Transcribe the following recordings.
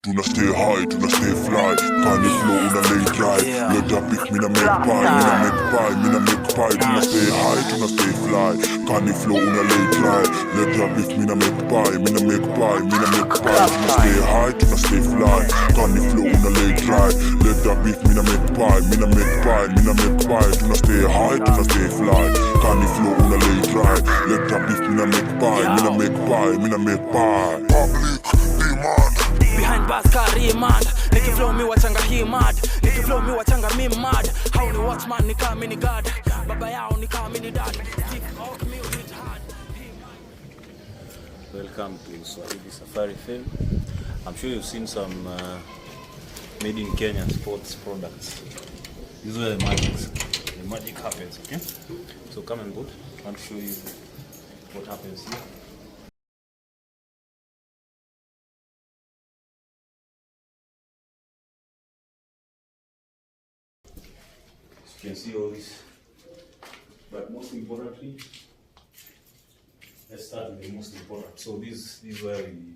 tuna stay high, tuna stay fly. Kani flow una lay dry. Let that beat mina make pie, mina make pie, mina make pie. Tuna stay high, tuna stay fly. Kani flow una lay dry. Let that beat mina make pie, mina make pie, mina make pie. Tuna stay high, tuna stay fly. Kani flow una lay dry. Let that beat mina make pie, mina make pie, mina make pie. Tuna stay high, tuna stay fly. Kani flow una lay dry. Let that beat mina make pie, mina make pie, mina make pie. Public demand. Behind bars carry mad. Niki flow me wachanga he mad. Niki flow me wachanga me mad. How ni watchman ni kama mini god. Baba yao ni kama mini dad. Kick out me with hard. Welcome to SwahiliSafariFame. I'm sure you've seen some made in Kenya sports products. These are the magics. The magic happens, okay? So come and boot. I want to show you what happens here. You can see all this, but most importantly, let's start with the most important. So this is where we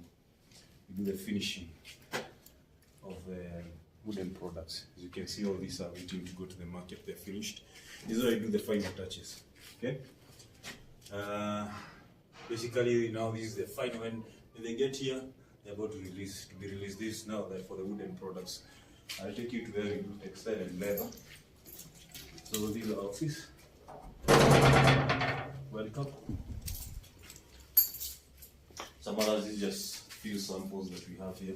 do the finishing of wooden products. As you can see, all these are waiting to go to the market. They're finished. This is where we do the final touches. Okay. Basically, now this is the final. When they get here, they're about to be released. This now for the wooden products. I'll take you to where we do textile and leather. So these are office. Welcome. Some others is just few samples that we have here.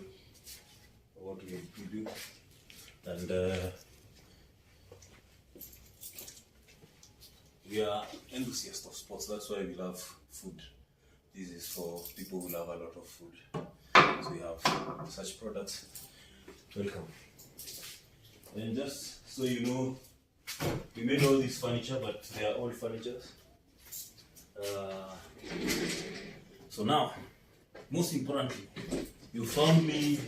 What we do. And we are enthusiasts of sports. That's why we love food. This is for people who love a lot of food. So we have such products. Welcome. And just so you know, we made all this furniture, but they are old furniture. So now, most importantly, you found me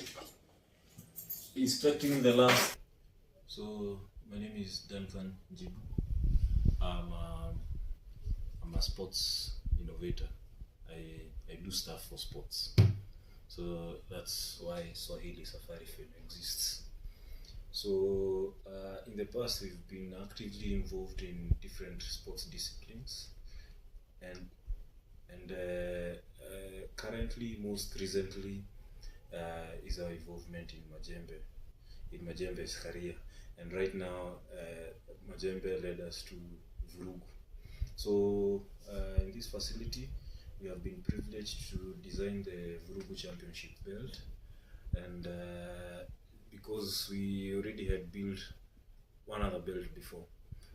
instructing the last. So my name is Duncan Jibu. I'm a sports innovator. I do stuff for sports. So that's why SwahiliSafariFame exists. So in the past we've been actively involved in different sports disciplines, and currently, most recently, is our involvement in Majembe's career. And right now, Majembe led us to VURUGU. So in this facility, we have been privileged to design the VURUGU championship belt, and because we already had built one other belt before,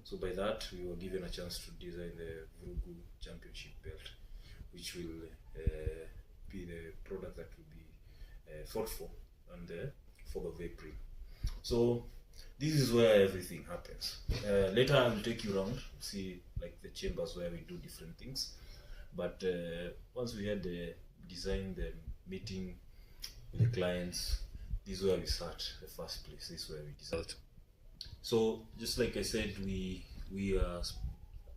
so by that we were given a chance to design the VURUGU championship belt, which will be the product that will be fought for on the 4th of April. So this is where everything happens. Later I'll take you around, see like the chambers where we do different things. But once we had the design, the meeting with the clients, this is where we start, the first place. This is where we decided. So just like I said, we are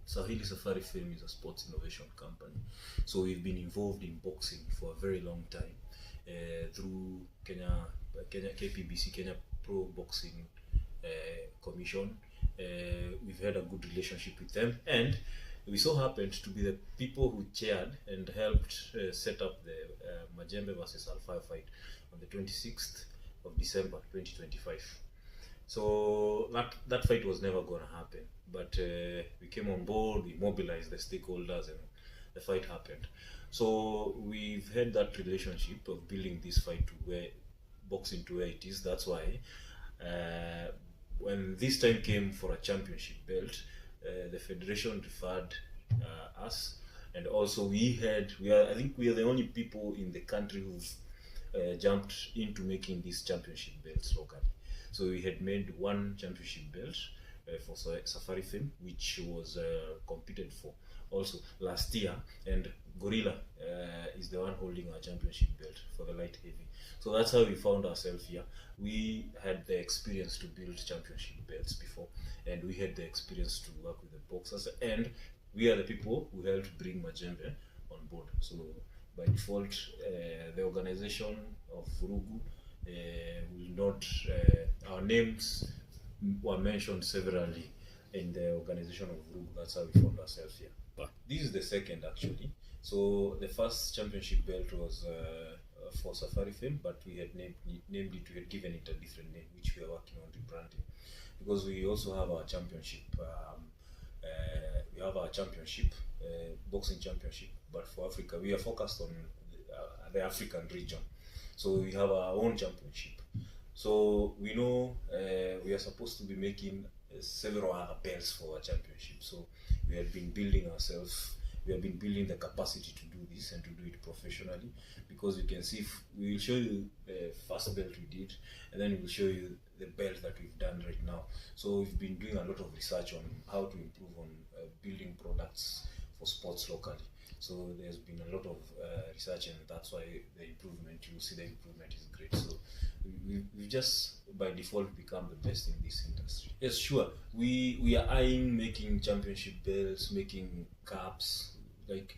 SwahiliSafariFame is a sports innovation company. So we've been involved in boxing for a very long time through Kenya KPBC, Kenya Pro Boxing Commission. We've had a good relationship with them, and we so happened to be the people who chaired and helped set up the Majembe versus Alpha fight on the 26th of December 2025. So that fight was never going to happen, but we came on board, we mobilized the stakeholders, and the fight happened. So we've had that relationship of building this fight to where boxing to where it is. That's why when this time came for a championship belt, the federation referred us, and also I think we are the only people in the country who've jumped into making these championship belts locally. So we had made one championship belt for SafariFame, which was competed for also last year, and Gorilla is the one holding our championship belt for the light heavy. So that's how we found ourselves here. We had the experience to build championship belts before, and we had the experience to work with the boxers, and we are the people who helped bring Majembe on board. So by default, the organization of VURUGU will not. Our names were mentioned severally in the organization of VURUGU. That's how we found ourselves here. But this is the second actually. So the first championship belt was for SafariFame, but we had named it, we had given it a different name, which we are working on rebranding, because we also have our championship. We have our championship, boxing championship, but for Africa, we are focused on the African region. So we have our own championship. So we know we are supposed to be making several other belts for our championship. So we have been building ourselves. We have been building the capacity to do this and to do it professionally, because you can see, we will show you the first belt we did, and then we will show you the belt that we've done right now. So we've been doing a lot of research on how to improve on building products for sports locally. So there's been a lot of research, and that's why the improvement, you will see the improvement is great. So we've just by default become the best in this industry. Yes, sure. We are eyeing making championship belts, making caps. Like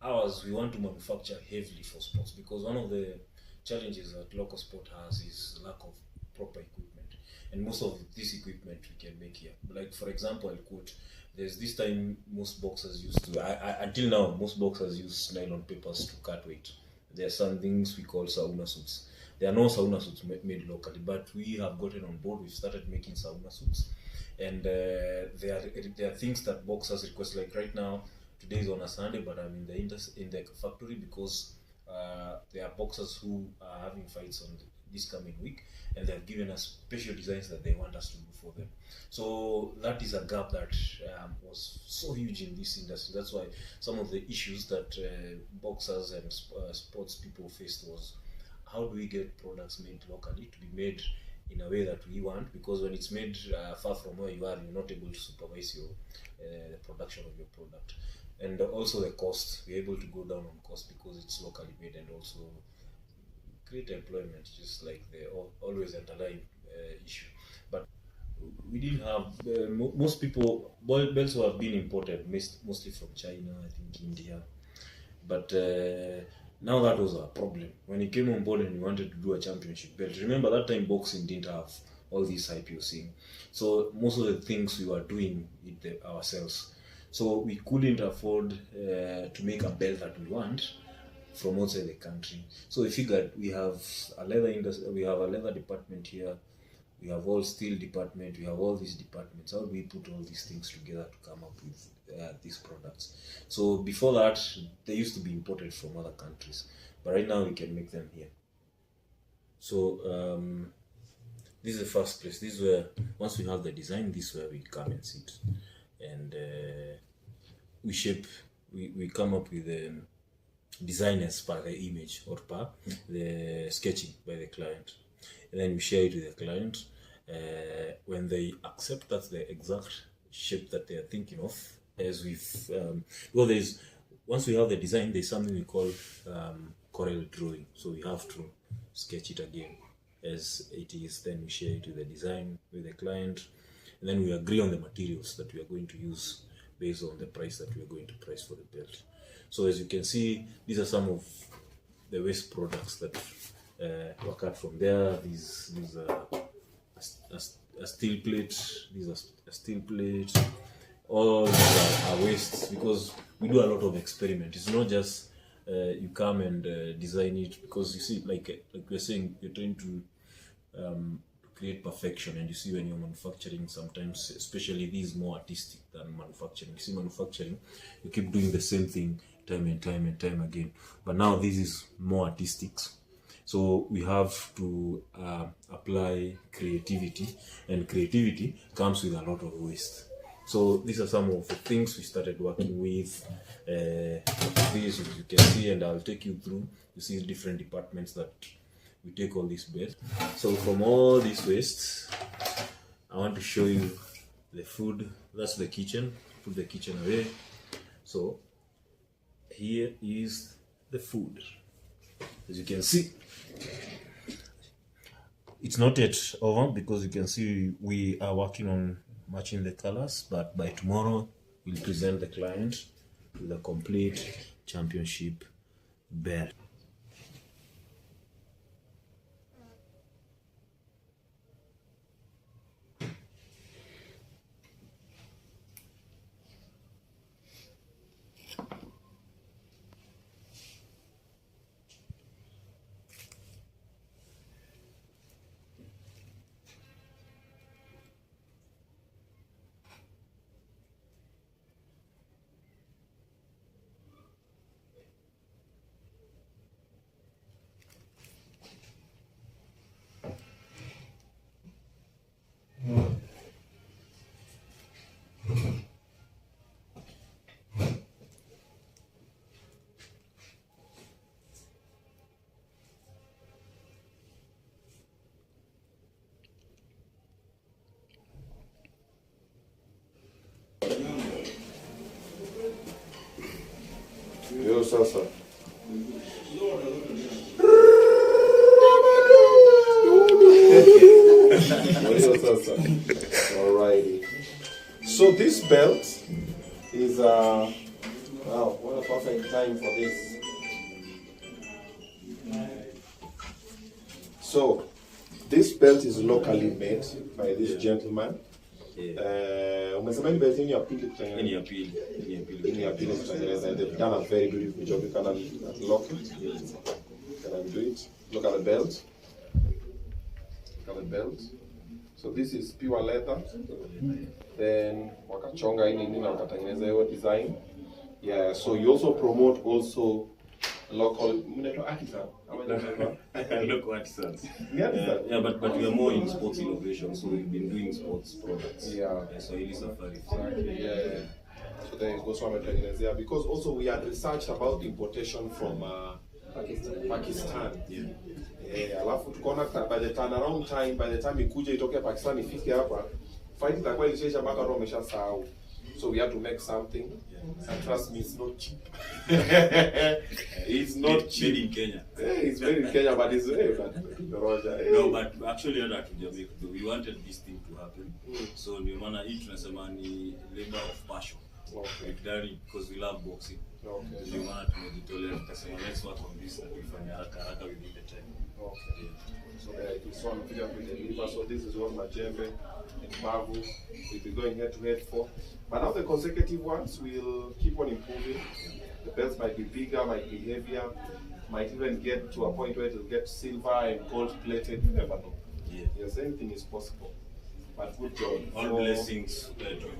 ours, we want to manufacture heavily for sports, because one of the challenges that local sport has is lack of proper equipment, and most of this equipment we can make here. Like for example, I'll quote, there's this time most boxers used to, until now, most boxers use nylon papers to cut weight. There are some things we call sauna suits. There are no sauna suits made locally, but we have gotten on board. We've started making sauna suits, and there are things that boxers request. Like right now, today is on a Sunday, but I'm in the factory because there are boxers who are having fights on this coming week, and they've given us special designs that they want us to do for them. So that is a gap that was so huge in this industry. That's why some of the issues that boxers and sports people faced was, how do we get products made locally to be made in a way that we want? Because when it's made far from where you are, you're not able to supervise the production of your product. And also the cost, we're able to go down on cost because it's locally made, and also create employment, just like the always underlying issue. But we didn't have, most people, belts have been imported, mostly from China, I think India. But now that was a problem. When he came on board and we wanted to do a championship belt, remember that time boxing didn't have all these IPOC. So most of the things we were doing it ourselves. So we couldn't afford to make a belt that we want from outside the country. So we figured, we have a leather industry, we have a leather department here, we have all steel department, we have all these departments. How do we put all these things together to come up with these products? So before that, they used to be imported from other countries, but right now we can make them here. So this is the first place. This is where, once we have the design, this is where we come and sit, and we shape, we come up with the design as per the image or per the sketching by the client, and then we share it with the client. When they accept that's the exact shape that they are thinking of, as we've once we have the design, there's something we call corel drawing. So we have to sketch it again as it is, then we share it with the design with the client, and then we agree on the materials that we are going to use based on the price that we are going to price for the belt. So as you can see, these are some of the waste products that were cut from there. These are a steel plate. These are steel plates. All these are wastes, because we do a lot of experiment. It's not just you come and design it, because you see, like we're saying, you're trying to create perfection, and you see when you're manufacturing, sometimes, especially these more artistic than manufacturing. You see, manufacturing, you keep doing the same thing time and time and time again, but now this is more artistic. So we have to apply creativity, and creativity comes with a lot of waste. So these are some of the things we started working with. These, as you can see, and I'll take you through. You see different departments that we take all this waste. So from all these wastes, I want to show you the food. That's the kitchen. Put the kitchen away. So here is the food. As you can see, it's not yet over, because you can see we are working on matching the colors, but by tomorrow we'll present the client with a complete championship belt. sasa. Alrighty. So this belt is wow, what a perfect time for this. So this belt is locally made by this gentleman. Umesema ni belt ya pili kutengeneza. Ni ya pili kutengeneza. They've done a very beautiful job. You can unlock it. You can undo it. Look at the belt. Look at the belt. So this is pure leather. Then wakachonga hii nini na wakatengeneza hiyo design. Yeah, so you also promote also local artisan. Local artisans. Yeah, but we are more in sports innovation, so we've been doing sports products. Yeah. SwahiliSafariFame. Yeah. So then it goes from there because also we had researched about importation from Pakistan. Yeah. Alafu tukaona by the turnaround time, by the time ikuje itoke Pakistan ifike hapa, fight itakuwa ilishaisha mpaka roho umeshasahau. So we had to make something. And trust me, it's not cheap. It's not cheap. Made in Kenya. Yeah, it's made in Kenya, but it's No, but actually we wanted this thing to happen. So ndio maana hii tunasema ni labor of passion. Okay. Because we love boxing. Okay. Ndio maana tumejitolea tukasema let's work on this and tufanye haraka within the time. Okay. Yeah. So it is one video with the liver. So this is what Majembe and Bavu will be going head to head for. But now the consecutive ones will keep on improving. The belts might be bigger, might be heavier, might even get to a point where it will get silver and gold plated. You never know. Yeah. Yes, anything is possible. But good job. All blessings to you.